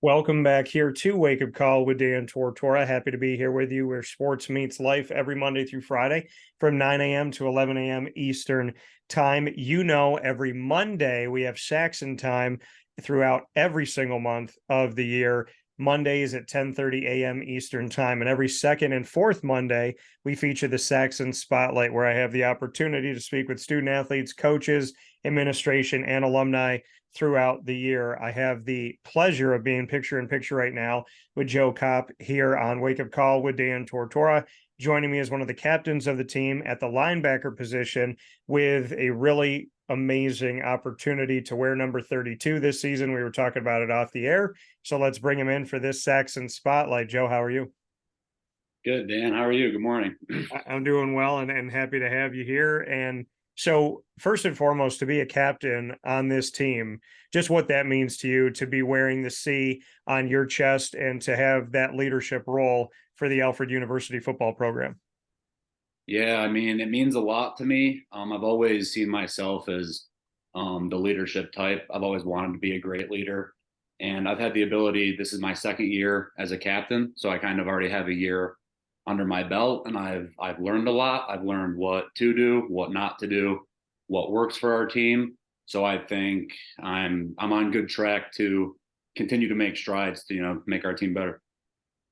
Welcome back here to Wake Up Call with Dan Tortora. Happy to be here with you where sports meets life every Monday through Friday from 9 a.m. to 11 a.m. Eastern time. You know, every Monday we have Saxon time throughout every single month of the year. Mondays at 10:30 a.m. Eastern time. And every second and fourth Monday, we feature the Saxons Spotlight, where I have the opportunity to speak with student athletes, coaches, administration, and alumni throughout the year. I have the pleasure of being picture in picture right now with Joe Copp here on Wake Up Call with Dan Tortora. Joining me as one of the captains of the team at the linebacker position with a really amazing opportunity to wear number 32 this season. We were talking about it off the air. So let's bring him in for this Saxons Spotlight. Joe, how are you? Good, Dan. How are you? Good morning. I'm doing well and happy to have you here. And so, first and foremost, to be a captain on this team, just what that means to you to be wearing the C on your chest and to have that leadership role for the Alfred University football program. Yeah, I mean, it means a lot to me. I've always seen myself as the leadership type. I've always wanted to be a great leader. And I've had the ability, this is my second year as a captain. So I kind of already have a year under my belt and I've learned a lot. I've learned what to do, what not to do, what works for our team. So I think I'm on good track to continue to make strides to, make our team better.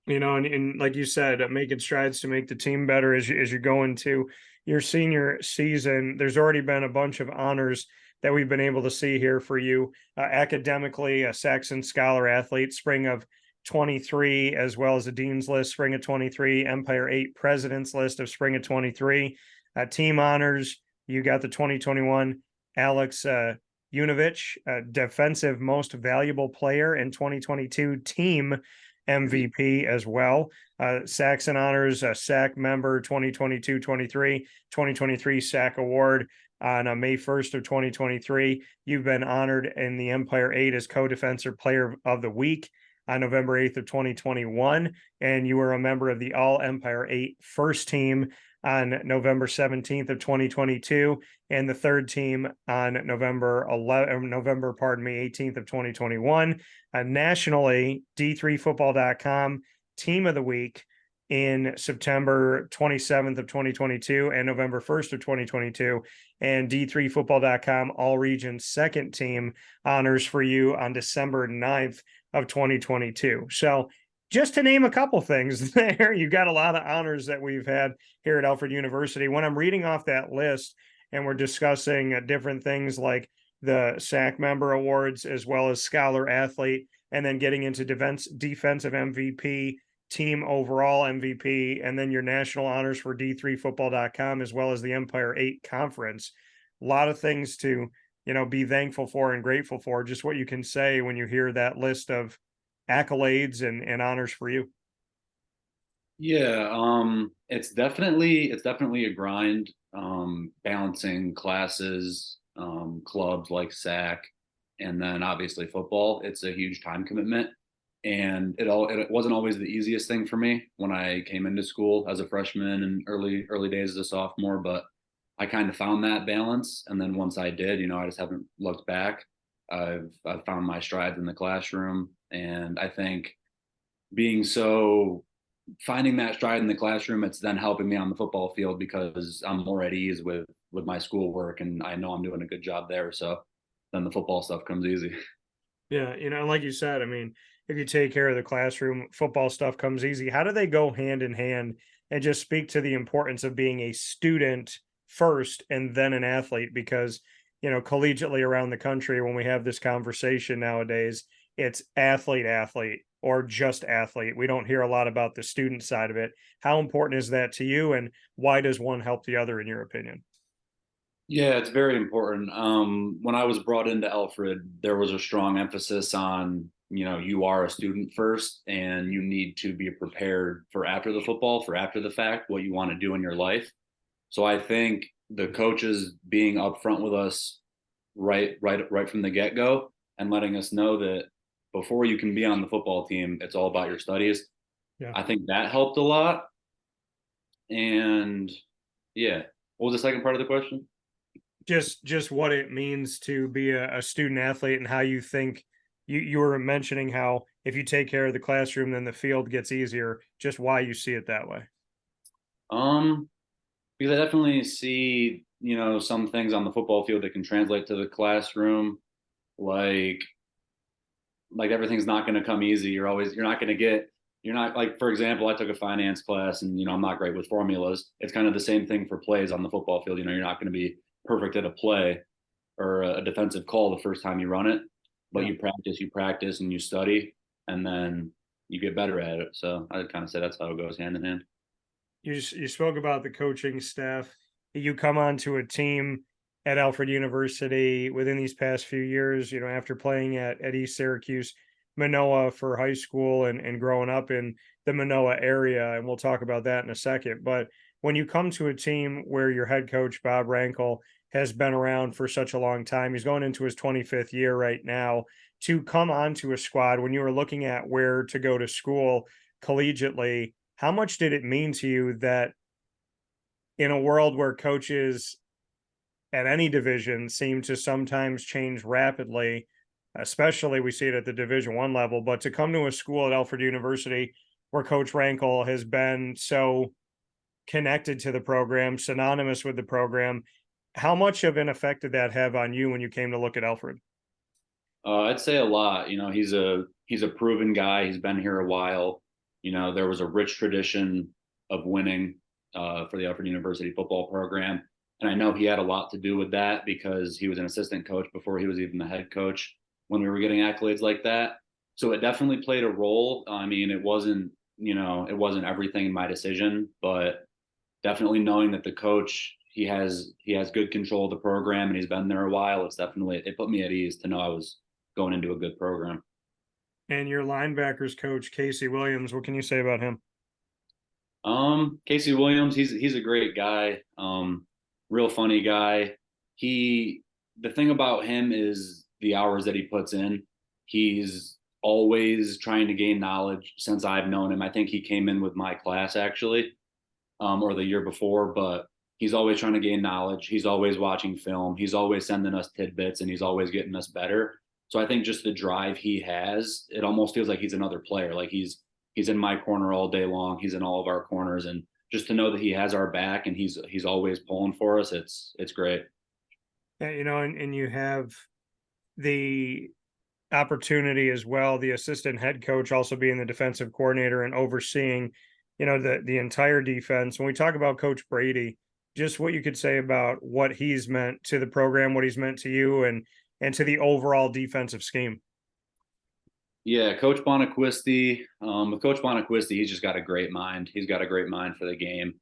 And like you said, making strides to make the team better as you go into your senior season. There's already been a bunch of honors that we've been able to see here for you academically, a Saxon Scholar Athlete, spring of 23, as well as a Dean's List, spring of 23, Empire 8 President's List of spring of 23, team honors. You got the 2021 Alex Unovich, Defensive Most Valuable Player, and 2022 Team MVP as well. Saxon honors SAC member 2022-23, 2023 SAC award on May 1st of 2023. You've been honored in the Empire 8 as co-defensive player of the week on November 8th of 2021, and you were a member of the All Empire 8 first team on November 17th of 2022, and the third team on November 18th of 2021. Nationally, D3Football.com Team of the Week in September 27th of 2022 and November 1st of 2022, and D3Football.com All Region Second Team honors for you on December 9th of 2022. So just to name a couple things there, you got a lot of honors that we've had here at Alfred University. When I'm reading off that list and we're discussing different things like the SAC member awards, as well as scholar athlete, and then getting into defensive MVP, team overall MVP, and then your national honors for D3Football.com, as well as the Empire 8 conference. A lot of things to, be thankful for and grateful for. Just what you can say when you hear that list of accolades and honors for you. Yeah, it's definitely a grind, balancing classes, clubs like SAC, and then obviously football. It's a huge time commitment, and it wasn't always the easiest thing for me when I came into school as a freshman and early days as a sophomore, but I kind of found that balance. And then once I did, I just haven't looked back. I've found my strides in the classroom, and I think being so finding that stride in the classroom, it's then helping me on the football field because I'm more at ease with my schoolwork, and I know I'm doing a good job there. So then the football stuff comes easy. Yeah, like you said, I mean, if you take care of the classroom, football stuff comes easy. How do they go hand in hand? And just speak to the importance of being a student first and then an athlete, because collegiately around the country, when we have this conversation nowadays, it's athlete or just athlete. We don't hear a lot about the student side of it. How important is that to you, and why does one help the other in your opinion? Yeah, it's very important. When I was brought into Alfred, there was a strong emphasis on, you are a student first and you need to be prepared for after the football, for after the fact, what you want to do in your life. So I think the coaches being upfront with us right from the get-go and letting us know that before you can be on the football team, it's all about your studies. Yeah. I think that helped a lot. And yeah, what was the second part of the question? Just what it means to be a student athlete, and how you think you were mentioning how if you take care of the classroom, then the field gets easier. Just why you see it that way. Um, because I definitely see, some things on the football field that can translate to the classroom, like everything's not going to come easy. You're not like, for example, I took a finance class and, I'm not great with formulas. It's kind of the same thing for plays on the football field. You're not going to be perfect at a play or a defensive call the first time you run it, but Yeah. you practice and you study, and then you get better at it. So I'd kind of say that's how it goes hand in hand. You spoke about the coaching staff. You come onto a team at Alfred University within these past few years, after playing at East Syracuse, Minoa for high school and growing up in the Minoa area. And we'll talk about that in a second. But when you come to a team where your head coach, Bob Rankel, has been around for such a long time, he's going into his 25th year right now, to come onto a squad when you were looking at where to go to school collegiately, how much did it mean to you that in a world where coaches at any division seem to sometimes change rapidly, especially we see it at the Division 1 level, but to come to a school at Alfred University where Coach Rankel has been so connected to the program, synonymous with the program, how much of an effect did that have on you when you came to look at Alfred? I'd say a lot. He's a proven guy. He's been here a while. There was a rich tradition of winning for the Alfred University football program, and I know he had a lot to do with that because he was an assistant coach before he was even the head coach when we were getting accolades like that. So it definitely played a role. I mean, it wasn't everything in my decision, but definitely knowing that the coach he has good control of the program and he's been there a while. It put me at ease to know I was going into a good program. And your linebackers coach, Casey Williams, what can you say about him? Casey Williams, he's a great guy. Real funny guy. He The thing about him is the hours that he puts in. He's always trying to gain knowledge since I've known him. I think he came in with my class actually, or the year before, but he's always trying to gain knowledge. He's always watching film. He's always sending us tidbits and he's always getting us better. So I think just the drive he has, it almost feels like he's another player. Like he's in my corner all day long. He's in all of our corners, and just to know that he has our back and he's always pulling for us, it's great. Yeah, and you have the opportunity as well, the assistant head coach also being the defensive coordinator and overseeing, the entire defense. When we talk about Coach Brady, just what you could say about what he's meant to the program, what he's meant to you and to the overall defensive scheme. Yeah, Coach Bonaquisti. With Coach Bonaquisti, he's just got a great mind. He's got a great mind for the game.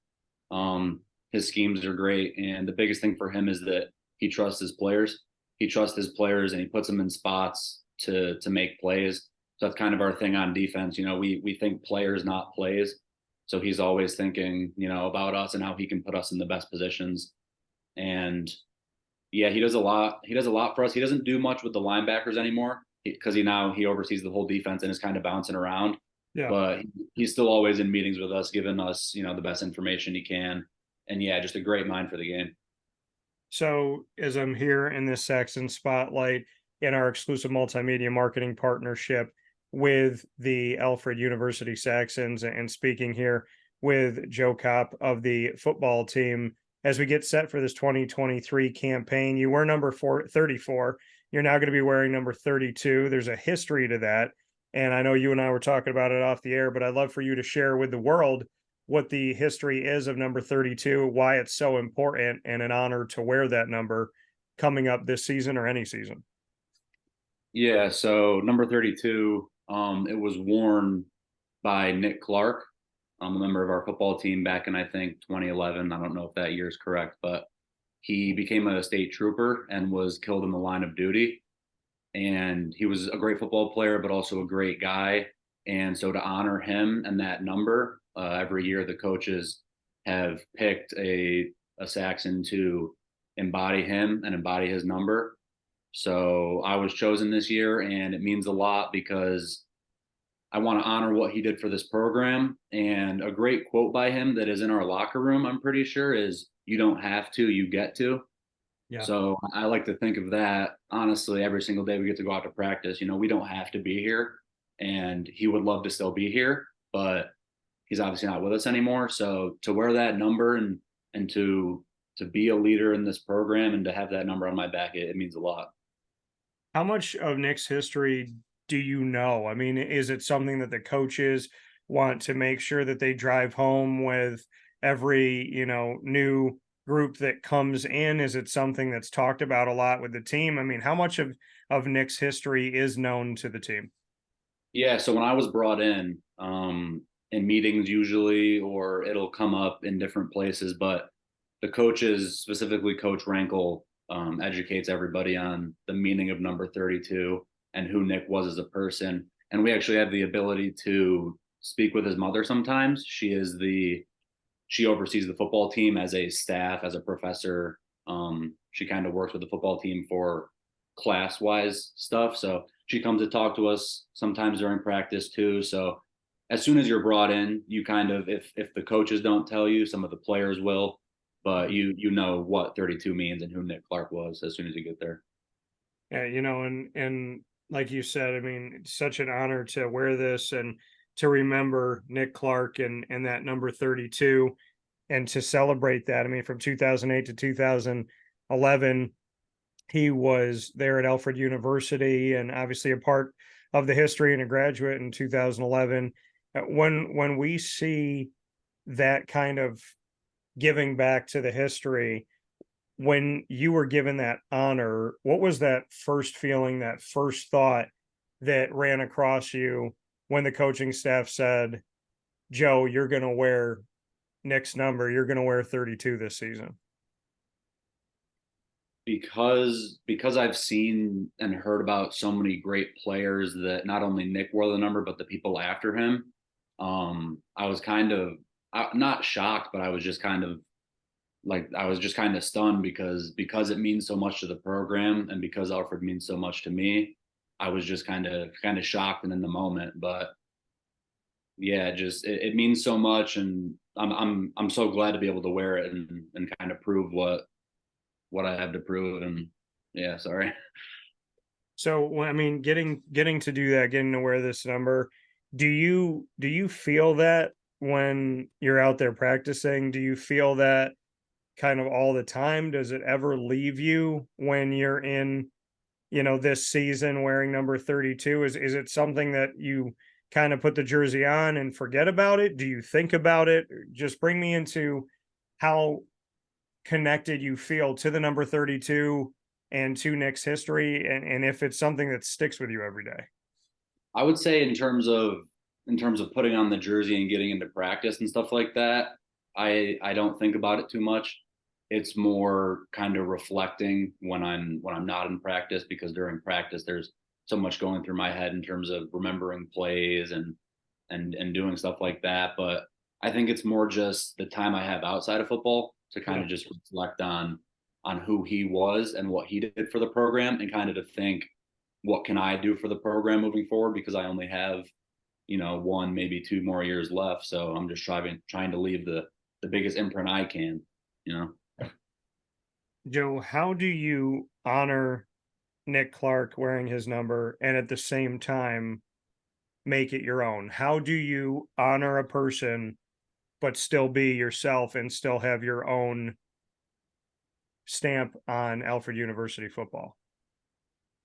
His schemes are great, and the biggest thing for him is that he trusts his players. He trusts his players, and he puts them in spots to make plays. So that's kind of our thing on defense. We think players, not plays. So he's always thinking, about us and how he can put us in the best positions. And yeah, he does a lot. He does a lot for us. He doesn't do much with the linebackers anymore because he oversees the whole defense and is kind of bouncing around. Yeah. But he's still always in meetings with us, giving us, the best information he can. And yeah, just a great mind for the game. So as I'm here in this Saxon Spotlight in our exclusive multimedia marketing partnership with the Alfred University Saxons and speaking here with Joe Copp of the football team as we get set for this 2023 campaign. You were number 34. You're now going to be wearing number 32. There's a history to that. And I know you and I were talking about it off the air, but I'd love for you to share with the world what the history is of number 32, why it's so important and an honor to wear that number coming up this season or any season. Yeah, so number 32, it was worn by Nick Clark, a member of our football team back in, I think, 2011. I don't know if that year is correct, but he became a state trooper and was killed in the line of duty. And he was a great football player, but also a great guy. And so to honor him and that number, every year the coaches have picked a Saxon to embody him and embody his number. So I was chosen this year, and it means a lot because I want to honor what he did for this program. And a great quote by him that is in our locker room, I'm pretty sure, is "You don't have to, you get to." Yeah. So I like to think of that honestly every single day we get to go out to practice. We don't have to be here, and he would love to still be here, but he's obviously not with us anymore. So to wear that number and to be a leader in this program and to have that number on my back, it means a lot. How much of Nick's history do you know? I mean, is it something that the coaches want to make sure that they drive home with every, new group that comes in? Is it something that's talked about a lot with the team? I mean, how much of Nick's history is known to the team? Yeah, so when I was brought in meetings usually, or it'll come up in different places, but the coaches, specifically Coach Rankle, educates everybody on the meaning of number 32 and who Nick was as a person. And we actually have the ability to speak with his mother sometimes. She oversees the football team as a staff, as a professor. She kind of works with the football team for class wise stuff. So she comes to talk to us sometimes during practice too. So as soon as you're brought in, you kind of, if the coaches don't tell you, some of the players will, but you know what 32 means and who Nick Clark was as soon as you get there. Yeah, and like you said, I mean, it's such an honor to wear this and to remember Nick Clark and that number 32 and to celebrate that. I mean, from 2008 to 2011, he was there at Alfred University and obviously a part of the history and a graduate in 2011. When we see that kind of giving back to the history, when you were given that honor, what was that first feeling, that first thought that ran across you when the coaching staff said, Joe, you're going to wear Nick's number, you're going to wear 32 this season? Because I've seen and heard about so many great players that not only Nick wore the number, but the people after him. I was kind of not shocked, but I was just kind of stunned because it means so much to the program and because Alfred means so much to me. I was just kind of shocked and in the moment, but yeah, just it means so much, and I'm so glad to be able to wear it and kind of prove what I have to prove. And yeah, sorry. So, I mean, getting to do that, getting to wear this number, do you feel that when you're out there practicing? Do you feel that kind of all the time? Does it ever leave you when you're in, this season wearing number 32? Is it something that you kind of put the jersey on and forget about it? Do you think about it? Just bring me into how connected you feel to the number 32 and to Nick's history, and if it's something that sticks with you every day. I would say in terms of putting on the jersey and getting into practice and stuff like that, I don't think about it too much. It's more kind of reflecting when I'm not in practice, because during practice there's so much going through my head in terms of remembering plays and doing stuff like that. But I think it's more just the time I have outside of football to kind Yeah. of just reflect on who he was and what he did for the program, and kind of to think, what can I do for the program moving forward, because I only have one, maybe two more years left. So I'm just trying to leave the biggest imprint I can, you know. Joe, how do you honor Nick Clark wearing his number and at the same time make it your own? How do you honor a person but still be yourself and still have your own stamp on Alfred University football?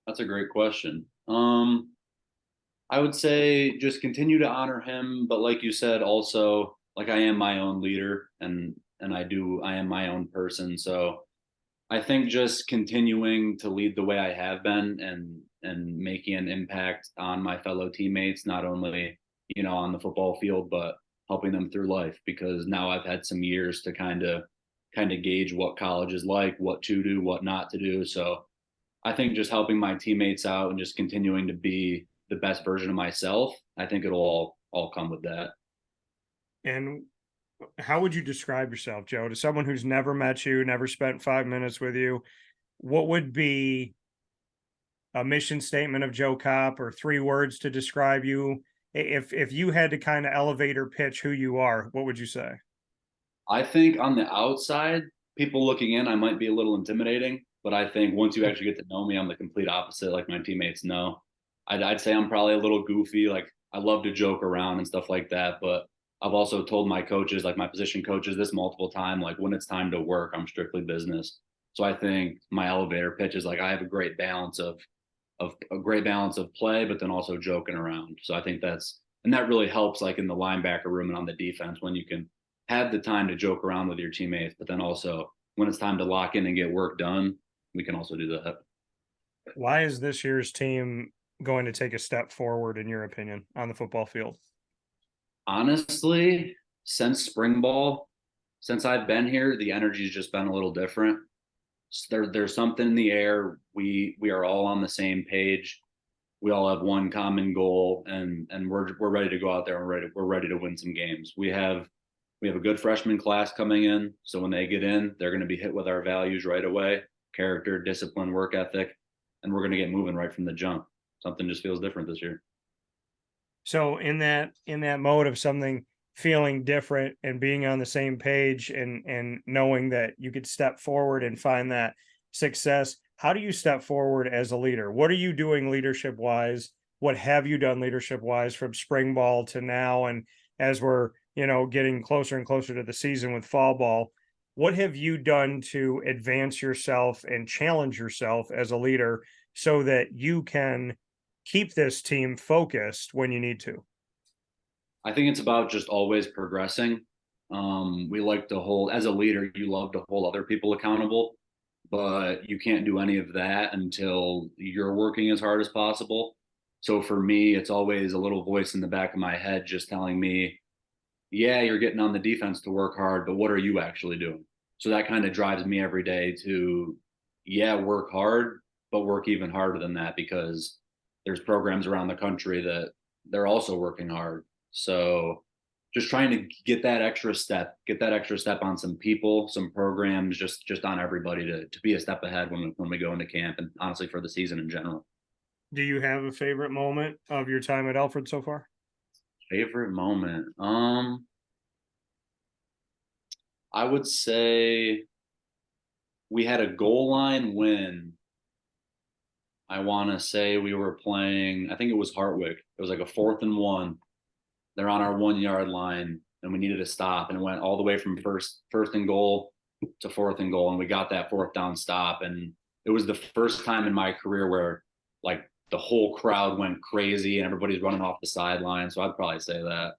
That's a great question. I would say just continue to honor him, but like you said, also, like, I am my own leader, and I am my own person. So I think just continuing to lead the way I have been, and making an impact on my fellow teammates, not only on the football field, but helping them through life, because now I've had some years to kind of gauge what college is like, what to do, what not to do. So I think just helping my teammates out and just continuing to be the best version of myself, I think it'll all come with that. And how would you describe yourself, Joe, to someone who's never met you, never spent 5 minutes with you? What would be a mission statement of Joe Copp, or 3 words to describe you? If you had to kind of elevator pitch who you are, what would you say? I think on the outside, people looking in, I might be a little intimidating, but I think once you actually get to know me, I'm the complete opposite, like my teammates know. I'd say I'm probably a little goofy. Like I love to joke around and stuff like that, but I've also told my coaches, like my position coaches, this multiple times. Like when it's time to work, I'm strictly business. So I think my elevator pitch is like I have a great balance of a great balance of play, but then also joking around. So I think that really helps like in the linebacker room and on the defense when you can have the time to joke around with your teammates, but then also when it's time to lock in and get work done, we can also do that. Why is this year's team going to take a step forward, in your opinion, on the football field? Honestly, since spring ball, since I've been here, the energy's just been a little different. There's something in the air. We are all on the same page. We all have one common goal, and we're ready to go out there. We're ready to win some games. We have a good freshman class coming in, so when they get in, they're going to be hit with our values right away: character, discipline, work ethic, and we're going to get moving right from the jump. Something just feels different this year. So in that mode of something feeling different and being on the same page and knowing that you could step forward and find that success, how do you step forward as a leader? What are you doing leadership wise? What have you done leadership wise from spring ball to now? And as we're, getting closer and closer to the season with fall ball, what have you done to advance yourself and challenge yourself as a leader so that you can keep this team focused when you need to? I think it's about just always progressing. We like to hold, as a leader, you love to hold other people accountable, but you can't do any of that until you're working as hard as possible. So for me, it's always a little voice in the back of my head just telling me, yeah, you're getting on the defense to work hard, but what are you actually doing? So that kind of drives me every day to, yeah, work hard, but work even harder than that because there's programs around the country that they're also working hard. So just trying to get that extra step on some people, some programs, just on everybody to be a step ahead when we go into camp and honestly for the season in general. Do you have a favorite moment of your time at Alfred so far? Favorite moment. I would say we had a goal line win. I want to say we were playing, I think it was Hartwick. It was like a 4th and 1. They're on our 1 yard line and we needed to stop and it went all the way from first and goal to 4th and goal. And we got that 4th down stop. And it was the first time in my career where like the whole crowd went crazy and everybody's running off the sideline. So I'd probably say that.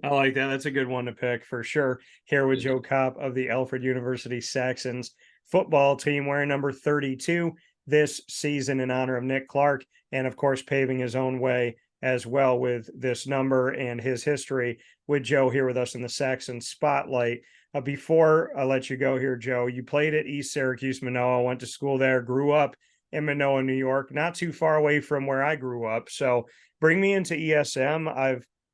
I like that. That's a good one to pick for sure. Here with Joe Copp of the Alfred University Saxons football team, wearing number 32 this season in honor of Nick Clark, and of course, paving his own way as well with this number and his history. With Joe here with us in the Saxons Spotlight. Before I let you go here, Joe, you played at East Syracuse, Minoa, went to school there, grew up in Minoa, New York, not too far away from where I grew up. So bring me into ESM.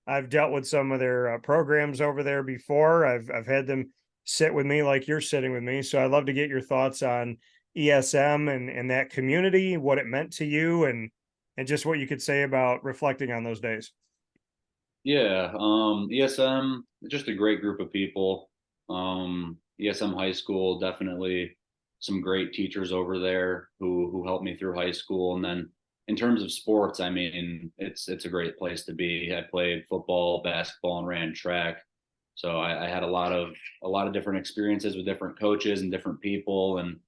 I've dealt with some of their programs over there before. I've had them sit with me like you're sitting with me. So I'd love to get your thoughts on ESM and that community, what it meant to you, and just what you could say about reflecting on those days. Yeah, ESM, just a great group of people. ESM High School, definitely some great teachers over there who helped me through high school. And then in terms of sports, I mean, it's a great place to be. I played football, basketball, and ran track. So I had a lot of different experiences with different coaches and different people. And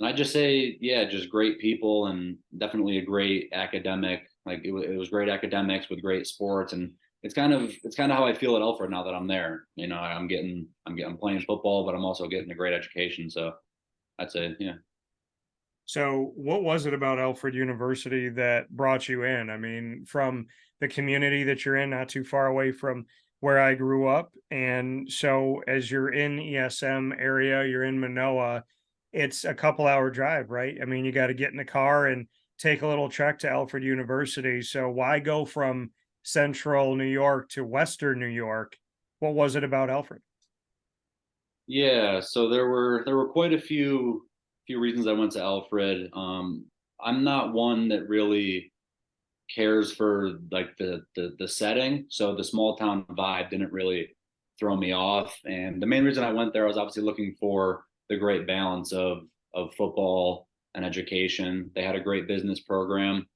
I just say, yeah, just great people and definitely a great academic. Like it was great academics with great sports, and it's kind of how I feel at Alfred now that I'm there. I'm playing football, but I'm also getting a great education. So I'd say, yeah. So, what was it about Alfred University that brought you in? I mean, from the community that you're in, not too far away from where I grew up. And so, as you're in ESM area, you're in Manoa, it's a couple hour drive, right? I mean, you got to get in the car and take a little trek to Alfred University. So, why go from central New York to Western New York? What was it about Alfred? Yeah, so there were quite a few reasons I went to Alfred. I'm not one that really cares for like the setting, so the small town vibe didn't really throw me off. And the main reason I went there, I was obviously looking for the great balance of football and education. They had a great business program,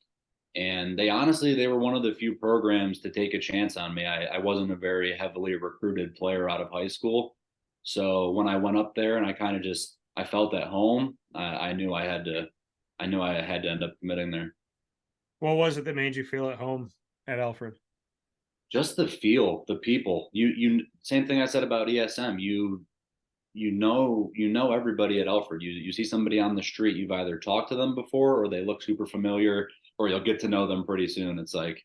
And they were one of the few programs to take a chance on me. I wasn't a very heavily recruited player out of high school. So when I went up there and I felt at home, I knew I had to end up committing there. What was it that made you feel at home at Alfred? Just the feel, the people. You same thing I said about ESM. You know everybody at Alfred. You see somebody on the street, you've either talked to them before or they look super familiar, or you'll get to know them pretty soon. It's like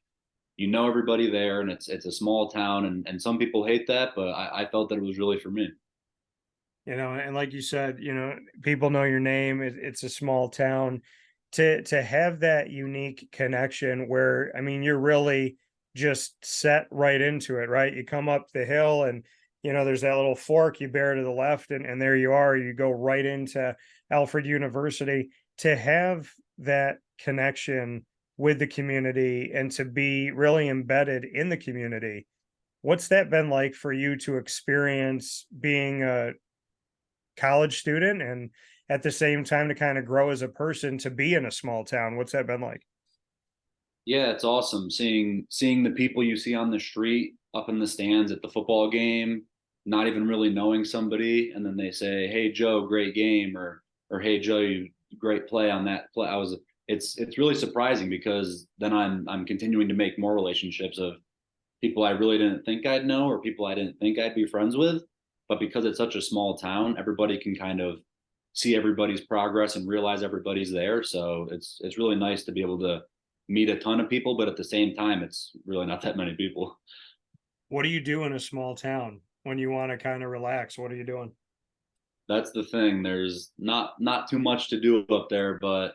you know everybody there, and it's a small town, and some people hate that, but I felt that it was really for me. And like you said, people know your name. It's a small town. To have that unique connection where, I mean, you're really just set right into it, right? You come up the hill and there's that little fork, you bear to the left, and there you are. You go right into Alfred University. To have that connection with the community and to be really embedded in the community, what's that been like for you to experience being a college student and at the same time to kind of grow as a person to be in a small town? What's that been like? Yeah, it's awesome seeing the people you see on the street up in the stands at the football game, not even really knowing somebody, and then they say, "Hey Joe, great game," or "Hey Joe, you great play on that play." It's really surprising because then I'm continuing to make more relationships of people I really didn't think I'd know or people I didn't think I'd be friends with. But because it's such a small town, everybody can kind of see everybody's progress and realize everybody's there. So it's really nice to be able to meet a ton of people, but at the same time, it's really not that many people. What do you do in a small town when you want to kind of relax? What are you doing? That's the thing. There's not too much to do up there, but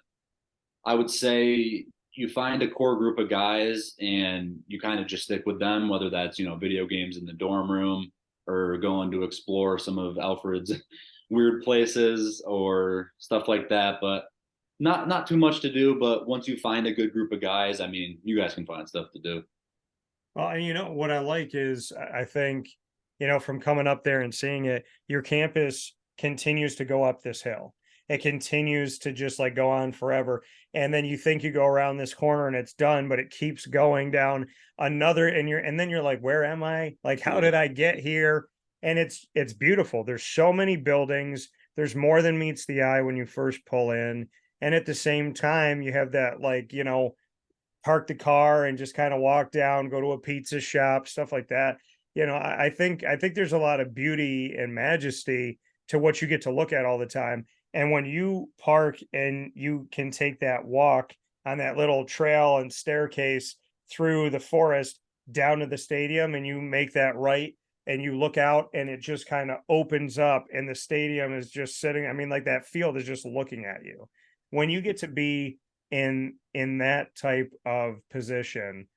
I would say you find a core group of guys and you kind of just stick with them, whether that's, video games in the dorm room or going to explore some of Alfred's weird places or stuff like that. But not too much to do. But once you find a good group of guys, I mean, you guys can find stuff to do. Well, and what I like is I think, from coming up there and seeing it, your campus continues to go up this hill. It continues to just like go on forever. And then you think you go around this corner and it's done, but it keeps going down another and then you're like, where am I? Like, how Yeah. did I get here? And it's beautiful. There's so many buildings. There's more than meets the eye when you first pull in. And at the same time, you have that like, park the car and just kind of walk down, go to a pizza shop, stuff like that. I think there's a lot of beauty and majesty to what you get to look at all the time. And when you park and you can take that walk on that little trail and staircase through the forest down to the stadium and you make that right and you look out and it just kind of opens up and the stadium is just sitting, I mean, like that field is just looking at you. When you get to be in that type of position,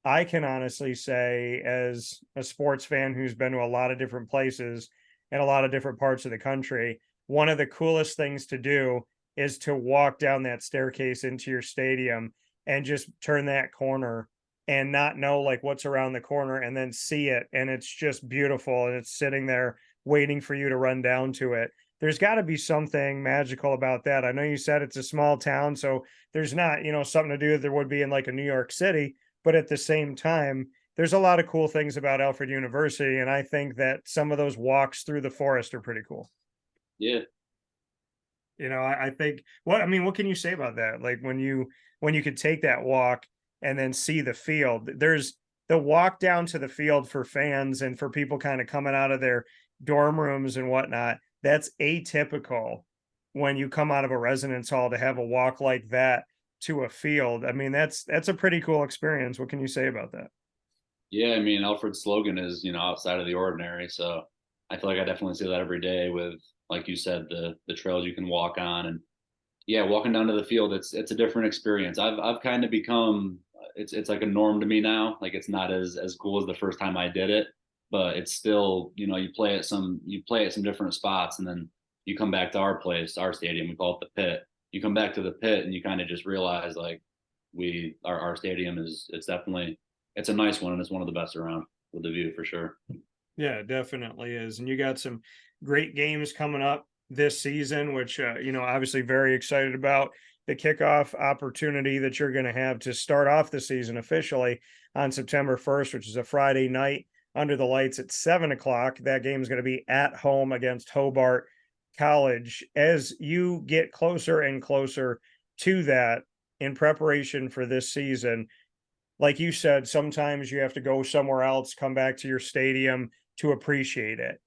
I can honestly say, as a sports fan who's been to a lot of different places and a lot of different parts of the country, one of the coolest things to do is to walk down that staircase into your stadium and just turn that corner and not know like what's around the corner and then see it. And it's just beautiful. And it's sitting there waiting for you to run down to it. There's got to be something magical about that. I know you said it's a small town, so there's not, something to do that there would be in like a New York City, but at the same time, there's a lot of cool things about Alfred University, and I think that some of those walks through the forest are pretty cool. Yeah. I think what can you say about that? Like when you could take that walk and then see the field. There's the walk down to the field for fans and for people kind of coming out of their dorm rooms and whatnot. That's atypical when you come out of a residence hall to have a walk like that to a field. I mean, that's a pretty cool experience. What can you say about that? Yeah, I mean, Alfred's slogan is, outside of the ordinary. So I feel like I definitely see that every day with, like you said, the trails you can walk on, and yeah, walking down to the field, it's a different experience. I've kind of become it's like a norm to me now. Like it's not as cool as the first time I did it, but it's still, you play at some different spots, and then you come back to our place, our stadium, we call it the pit. You come back to the pit and you kind of just realize like our stadium it's definitely it's a nice one and it's one of the best around with the view for sure. Yeah, it definitely is. And you got some great games coming up this season, which, obviously very excited about. the kickoff opportunity that you're going to have to start off the season officially on September 1st, which is a Friday night under the lights at 7 o'clock. That game is going to be at home against Hobart College. As you get closer and closer to that in preparation for this season, like you said, sometimes you have to go somewhere else, come back to your stadium to appreciate it.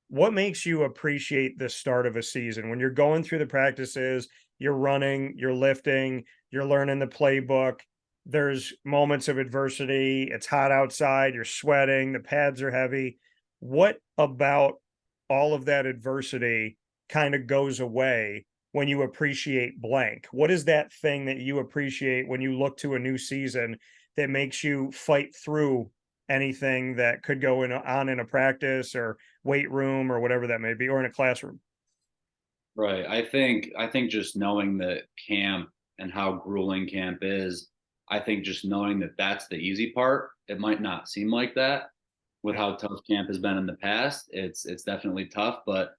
What makes you appreciate the start of a season when you're going through the practices, you're running, you're lifting, you're learning the playbook? There's moments of adversity. It's hot outside, you're sweating, the pads are heavy. What about all of that adversity kind of goes away when you appreciate blank? What is that thing that you appreciate when you look to a new season that makes you fight through anything that could go on in a practice or weight room or whatever that may be, or in a classroom? Right. I think just knowing that camp and how grueling camp is, I think just knowing that that's the easy part. It might not seem like that with Yeah. how tough camp has been in the past. It's definitely tough, but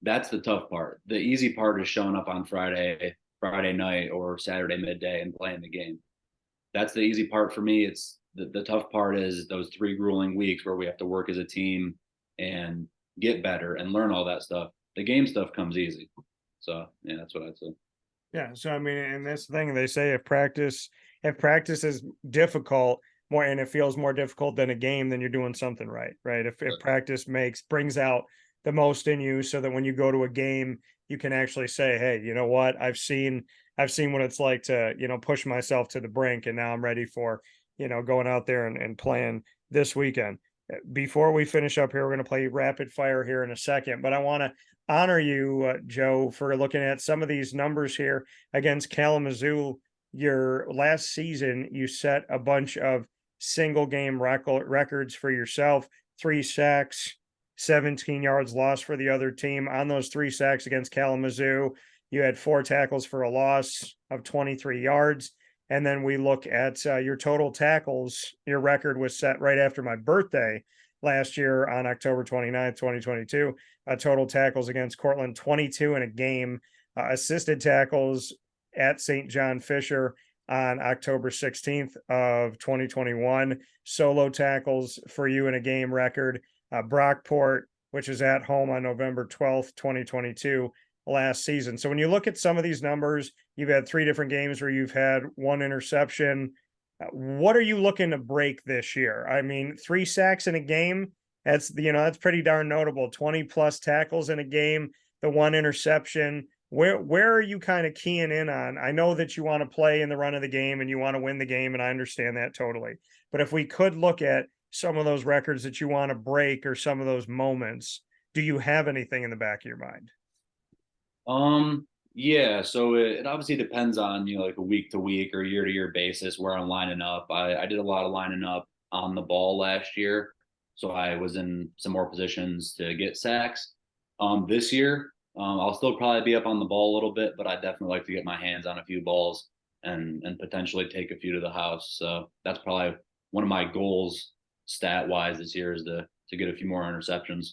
that's the tough part. The easy part is showing up on Friday night or Saturday midday and playing the game. That's the easy part for me. It's the tough part is those 3 grueling weeks where we have to work as a team and get better and learn all that stuff. The game stuff comes easy. So yeah, that's what I'd say. Yeah. So I mean, and that's the thing they say, if practice is difficult more and it feels more difficult than a game, then you're doing something right. Right. If practice brings out the most in you so that when you go to a game, you can actually say, hey, you know what? I've seen what it's like to, push myself to the brink, and now I'm ready for, going out there and playing this weekend. Before we finish up here, we're going to play rapid fire here in a second, but I want to honor you, Joe, for looking at some of these numbers here against Kalamazoo. Your last season, you set a bunch of single game records for yourself: 3 sacks, 17 yards lost for the other team. On those 3 sacks against Kalamazoo, you had 4 tackles for a loss of 23 yards. And then we look at your total tackles. Your record was set right after my birthday last year on October 29th, 2022. Total tackles against Cortland, 22 in a game. Assisted tackles at St. John Fisher on October 16th of 2021. Solo tackles for you in a game record. Brockport, which is at home on November 12th, 2022, last season. So when you look at some of these numbers, you've had 3 different games where you've had 1 interception. What are you looking to break this year? I mean, 3 sacks in a game, that's pretty darn notable. 20 plus tackles in a game, the 1 interception. Where are you kind of keying in on? I know that you want to play in the run of the game and you want to win the game, and I understand that totally. But if we could look at some of those records that you want to break or some of those moments, do you have anything in the back of your mind? Yeah, so it obviously depends on, like a week to week or year to year basis where I'm lining up. I did a lot of lining up on the ball last year. So I was in some more positions to get sacks. This year, I'll still probably be up on the ball a little bit, but I definitely like to get my hands on a few balls and potentially take a few to the house. So that's probably one of my goals stat wise this year is to get a few more interceptions.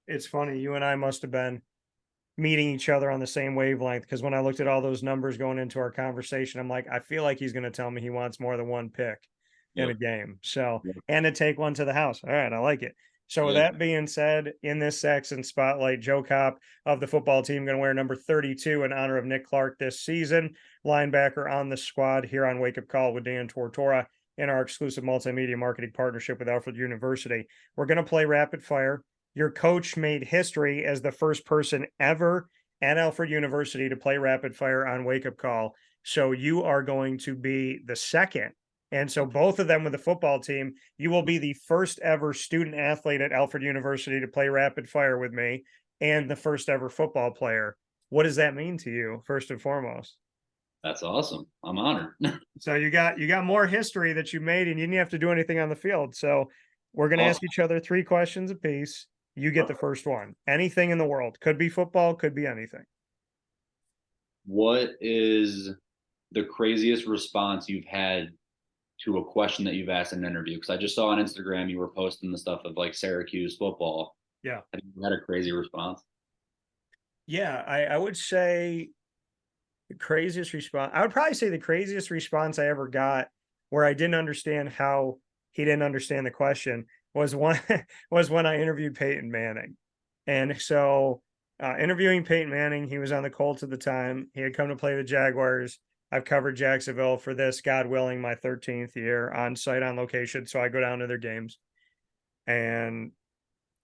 It's funny, you and I must have been meeting each other on the same wavelength, because when I looked at all those numbers going into our conversation, I'm like, I feel like he's going to tell me he wants more than 1 pick in Yep. a game. So, Yep. and to take one to the house. All right, I like it. So, with Yeah. that being said, in this Saxons Spotlight, Joe Copp of the football team going to wear number 32 in honor of Nick Clark this season, linebacker on the squad here on Wake Up Call with Dan Tortora in our exclusive multimedia marketing partnership with Alfred University. We're going to play rapid fire. Your coach made history as the first person ever at Alfred University to play rapid fire on Wake Up Call. So you are going to be the second. And so both of them with the football team, you will be the first ever student athlete at Alfred University to play rapid fire with me and the first ever football player. What does that mean to you, first and foremost? That's awesome. I'm honored. So you got more history that you made, and you didn't have to do anything on the field. So we're going to ask Awesome. each other 3 questions apiece. You get the first one. Anything in the world. Could be football, could be anything. What is the craziest response you've had to a question that you've asked in an interview? Because I just saw on Instagram you were posting the stuff of like Syracuse football. Yeah. Have you had a crazy response? Yeah, I would say The craziest response, I would probably say the craziest response I ever got where I didn't understand how he didn't understand the question was one was when I interviewed Peyton Manning. And so interviewing Peyton Manning, he was on the Colts at the time. He had come to play the Jaguars. I've covered Jacksonville for this, God willing, my 13th year on site on location. So I go down to their games. And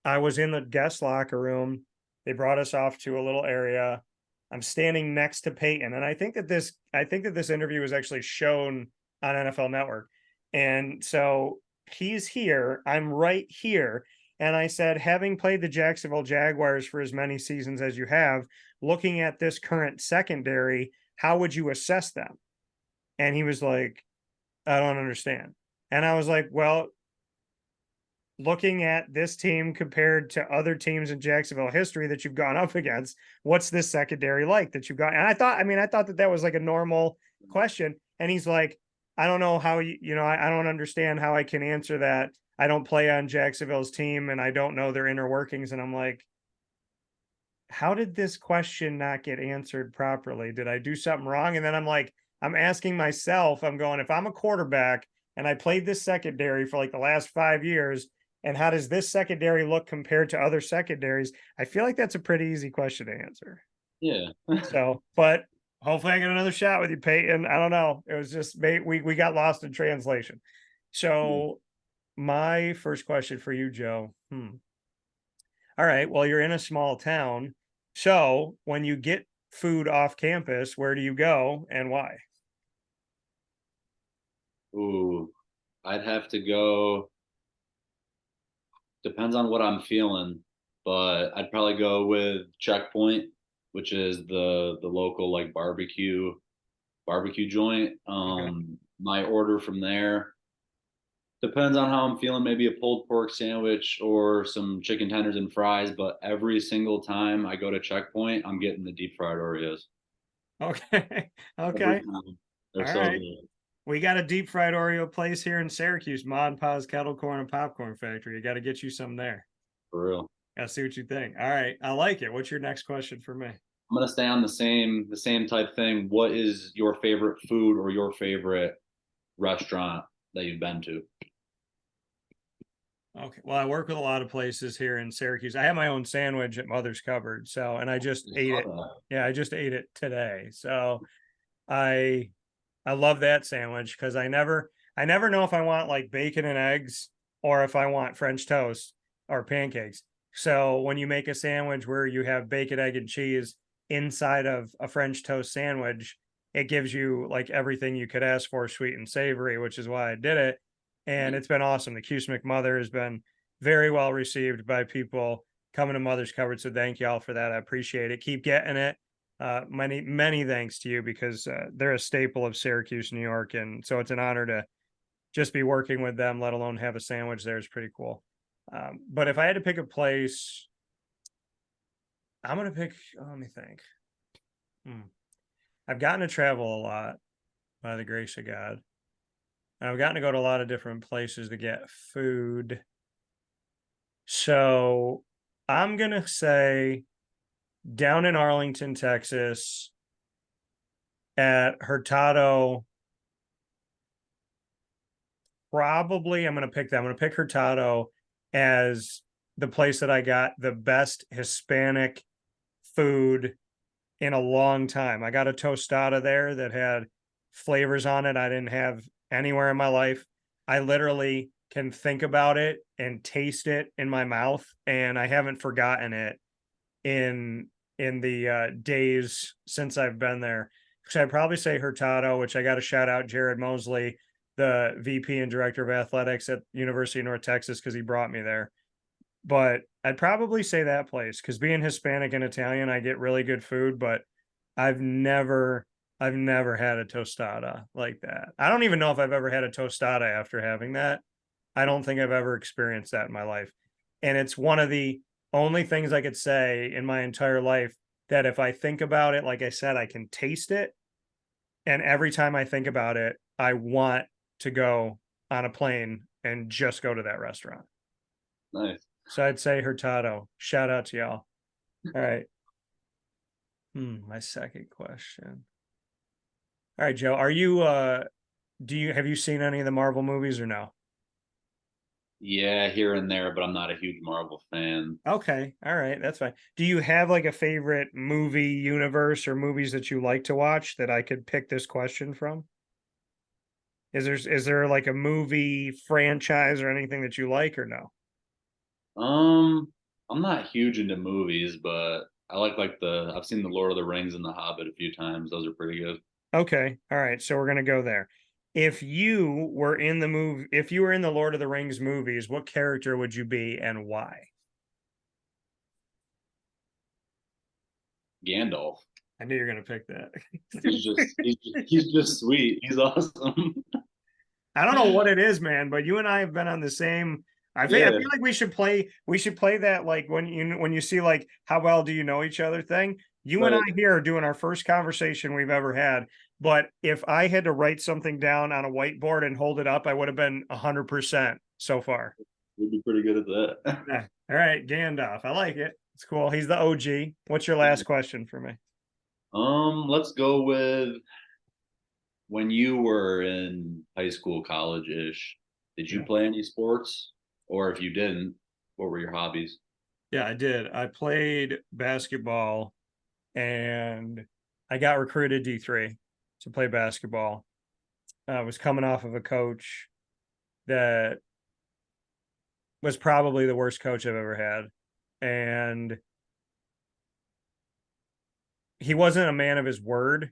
I was in the guest locker room. They brought us off to a little area. I'm standing next to Peyton, and I think that this interview was actually shown on NFL Network. And so he's here, I'm right here, and I said, having played the Jacksonville Jaguars for as many seasons as you have, looking at this current secondary, how would you assess them? And he was like, I don't understand. And I was like, well, looking at this team compared to other teams in Jacksonville history that you've gone up against, what's this secondary like that you've got? And I thought that that was like a normal question. And he's like, I don't know how I don't understand how I can answer that. I don't play on Jacksonville's team and I don't know their inner workings. And I'm like, how did this question not get answered properly? Did I do something wrong? And then I'm like, I'm asking myself, I'm going, if I'm a quarterback and I played this secondary for like the last 5 years, and how does this secondary look compared to other secondaries? I feel like that's a pretty easy question to answer. Yeah. So, but hopefully I get another shot with you, Peyton. I don't know. It was just we got lost in translation. So my first question for you, Joe. All right. Well, you're in a small town. So when you get food off campus, where do you go and why? Ooh, I'd have to go. Depends on what I'm feeling, but I'd probably go with Checkpoint, which is the local like barbecue joint. Okay. My order from there depends on how I'm feeling. Maybe a pulled pork sandwich or some chicken tenders and fries. But every single time I go to Checkpoint, I'm getting the deep fried Oreos Okay. every Okay. time. They're All so right. good. We got a deep fried Oreo place here in Syracuse, Mod Pa's Kettle Corn and Popcorn Factory. You got to get you some there. For real. Got to see what you think. All right. I like it. What's your next question for me? I'm gonna stay on the same type thing. What is your favorite food or your favorite restaurant that you've been to? Okay. Well, I work with a lot of places here in Syracuse. I have my own sandwich at Mother's Cupboard. So, and I just I ate saw it. that. Yeah, I just ate it today. So I I love that sandwich because I never know if I want like bacon and eggs or if I want French toast or pancakes. So when you make a sandwich where you have bacon, egg, and cheese inside of a French toast sandwich, it gives you like everything you could ask for, sweet and savory, which is why I did it. And it's been awesome. The Cuse McMother has been very well received by people coming to Mother's Cupboard. So thank you all for that. I appreciate it. Keep getting it. Many thanks to you because they're a staple of Syracuse, New York, and so it's an honor to just be working with them. Let alone have a sandwich there is pretty cool. But if I had to pick a place, I'm gonna pick. Let me think. Hmm. I've gotten to travel a lot by the grace of God. And I've gotten to go to a lot of different places to get food. So I'm gonna say down in Arlington, Texas, at Hurtado. Probably I'm going to pick that. I'm going to pick Hurtado as the place that I got the best Hispanic food in a long time. I got a tostada there that had flavors on it I didn't have anywhere in my life. I literally can think about it and taste it in my mouth, and I haven't forgotten it in the days since I've been there. So I'd probably say Hurtado, which I got to shout out Jared Mosley, the VP and director of athletics at University of North Texas, because he brought me there. But I'd probably say that place because being Hispanic and Italian, I get really good food, but I've never I've never had a tostada like that. I don't even know if I've ever had a tostada after having that. I don't think I've ever experienced that in my life. And it's one of the only things I could say in my entire life that if I think about it, like I said, I can taste it. And every time I think about it, I want to go on a plane and just go to that restaurant. Nice. So I'd say Hurtado. Shout out to y'all. All right. My second question. All right, Joe. Are you have you seen any of the Marvel movies or no? Yeah, here and there, but I'm not a huge Marvel fan. Okay. All right, that's fine. Do you have like a favorite movie universe or movies that you like to watch that I could pick this question from? Is there like a movie franchise or anything that you like or no? Um, I'm not huge into movies, but I like the I've seen the Lord of the Rings and the Hobbit a few times. Those are pretty good. Okay. All right. So we're gonna go there. If you were in the Lord of the Rings movies, what character would you be and why? Gandalf. I knew you were gonna pick that. He's just sweet. He's awesome. I don't know what it is, man, but you and I have been on the same. I Yeah, feel like we should play that like when you see like how well do you know each other thing. You and I right. here are doing our first conversation we've ever had. But if I had to write something down on a whiteboard and hold it up, I would have been 100% so far. We'd be pretty good at that. Yeah. All right, Gandalf. I like it. It's cool. He's the OG. What's your last question for me? Let's go with when you were in high school, college-ish, did you Yeah. play any sports? Or if you didn't, what were your hobbies? Yeah, I did. I played basketball and I got recruited D3 to play basketball. I was coming off of a coach that was probably the worst coach I've ever had. And he wasn't a man of his word.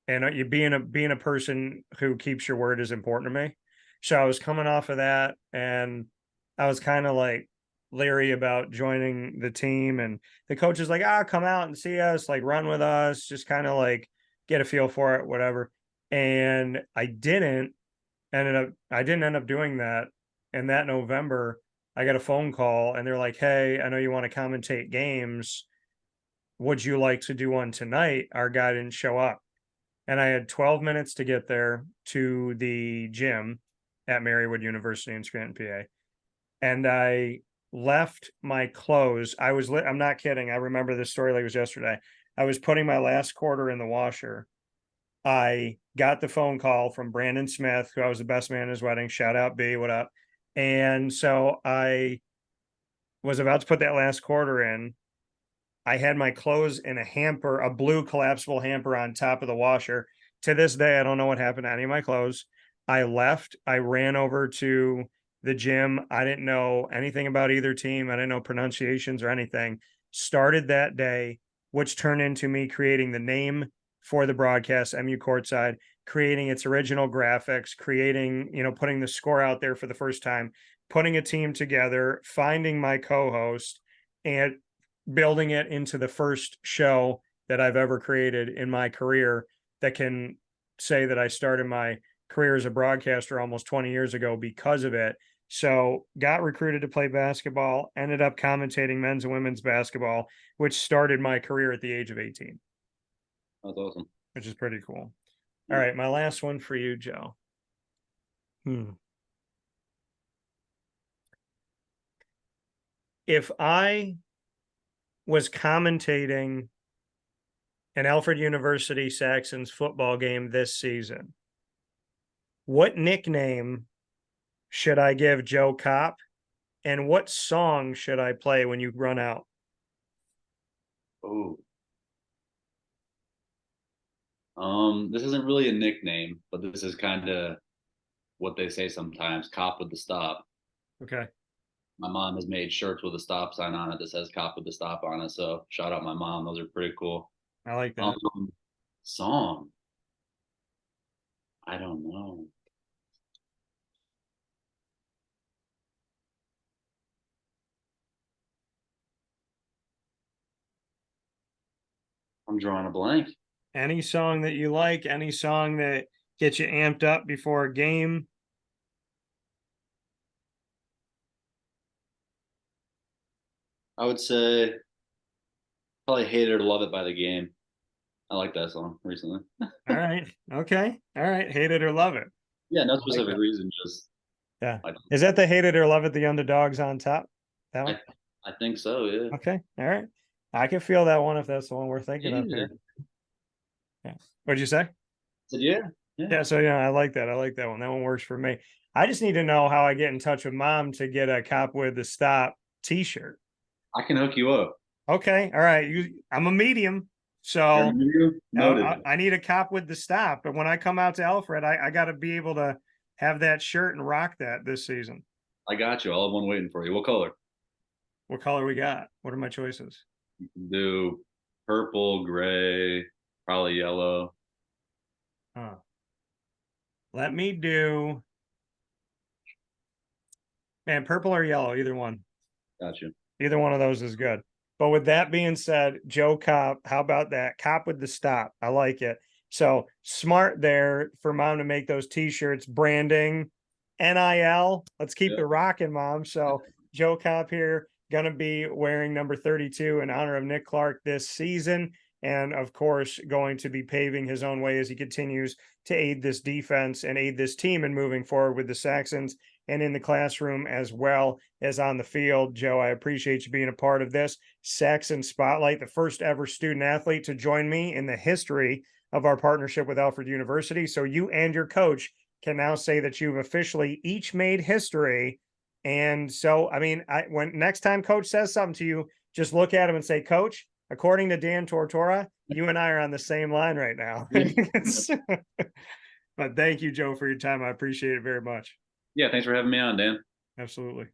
And you being a person who keeps your word is important to me. So I was coming off of that and I was kind of like leery about joining the team. And the coach is like, come out and see us, like run with us, just kind of like get a feel for it, whatever. And I didn't end up doing that. And that November, I got a phone call and they're like, hey, I know you want to commentate games. Would you like to do one tonight? Our guy didn't show up. And I had 12 minutes to get there to the gym at Marywood University in Scranton, PA. And I left my clothes. I'm not kidding. I remember this story like it was yesterday. I was putting my last quarter in the washer. I got the phone call from Brandon Smith, who I was the best man at his wedding. Shout out B, what up? And so I was about to put that last quarter in. I had my clothes in a hamper, a blue collapsible hamper on top of the washer. To this day, I don't know what happened to any of my clothes. I left. I ran over to the gym. I didn't know anything about either team. I didn't know pronunciations or anything. Started that day, which turned into me creating the name for the broadcast, MU Courtside, creating its original graphics, putting the score out there for the first time, putting a team together, finding my co-host, and building it into the first show that I've ever created in my career that can say that I started my career as a broadcaster almost 20 years ago because of it. So got recruited to play basketball, ended up commentating men's and women's basketball, which started my career at the age of 18, That's awesome. which is pretty cool. All Yeah. right, my last one for you, Joe. If I was commentating an Alfred University Saxons football game this season, what nickname should I give Joe Copp? And what song should I play when you run out? Oh, this isn't really a nickname, but this is kind of what they say sometimes. Cop with the stop. Okay. My mom has made shirts with a stop sign on it that says "Cop with the stop" on it. So shout out my mom. Those are pretty cool. I like that. Um, Song. I don't know. I'm drawing a blank. Any song that you like, any song that gets you amped up before a game. I would say probably "Hate It or Love It" by The Game. I like that song recently. All right. Okay. All right. Hate it or love it. Yeah, no I like specific that. reason. Just Yeah. I, Is that the hate it or love it, the underdogs on top? That one? I, I think so. Yeah. Okay. All right. I can feel that one if that's the one we're thinking of Yeah. here. Yeah. What'd you say? said, yeah. Yeah, so yeah, I like that. I like that one. That one works for me. I just need to know how I get in touch with mom to get a Cop with the Stop t-shirt. I can hook you up. Okay, all right. I'm a medium, so Noted. I need a Cop with the Stop. But when I come out to Alfred, I got to be able to have that shirt and rock that this season. I got you. I'll have one waiting for you. What color? What color we got? What are my choices? You can do purple, gray, probably yellow. Huh. Let me do, man, purple or yellow, either one. Gotcha. Either one of those is good. But with that being said, Joe Copp, how about that? Cop with the Stop. I like it. So smart there for mom to make those t-shirts, branding, NIL. Let's keep it rocking, mom. So Joe Copp here, gonna be wearing number 32 in honor of Nick Clark this season. And of course, going to be paving his own way as he continues to aid this defense and aid this team in moving forward with the Saxons and in the classroom as well as on the field. Joe, I appreciate you being a part of this. Saxons Spotlight, the first ever student athlete to join me in the history of our partnership with Alfred University. So you and your coach can now say that you've officially each made history. And so, I mean, when next time coach says something to you, just look at him and say, Coach, according to Dan Tortora, you and I are on the same line right now. But thank you, Joe, for your time. I appreciate it very much. Yeah, thanks for having me on, Dan. Absolutely.